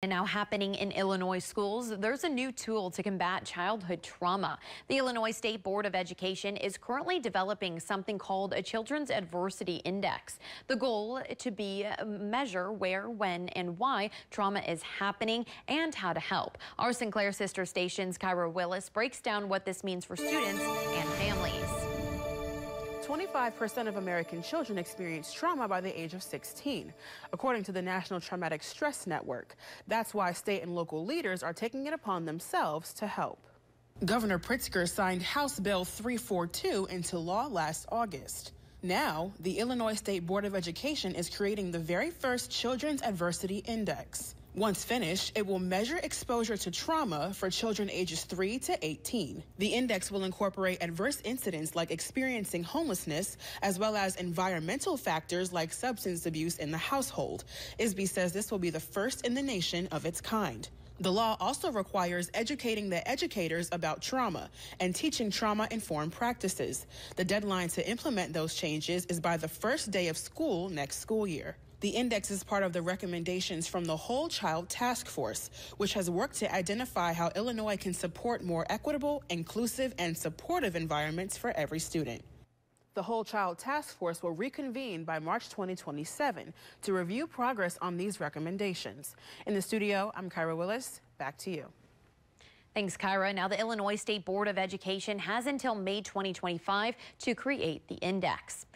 And now happening in Illinois schools, there's a new tool to combat childhood trauma. The Illinois State Board of Education is currently developing something called a Children's Adversity Index. The goal to be measure where, when, and why trauma is happening and how to help. Our Sinclair sister station's Kyra Willis breaks down what this means for students and families. 25% of American children experience trauma by the age of 16, according to the National Traumatic Stress Network. That's why state and local leaders are taking it upon themselves to help. Governor Pritzker signed House Bill 342 into law last August. Now, the Illinois State Board of Education is creating the very first Children's Adversity Index. Once finished, it will measure exposure to trauma for children ages 3 to 18. The index will incorporate adverse incidents like experiencing homelessness, as well as environmental factors like substance abuse in the household. ISB says this will be the first in the nation of its kind. The law also requires educating the educators about trauma and teaching trauma-informed practices. The deadline to implement those changes is by the first day of school next school year. The index is part of the recommendations from the Whole Child Task Force, which has worked to identify how Illinois can support more equitable, inclusive, and supportive environments for every student. The Whole Child Task Force will reconvene by March 2027 to review progress on these recommendations. In the studio, I'm Kyra Willis. Back to you. Thanks, Kyra. Now, the Illinois State Board of Education has until May 2025 to create the index.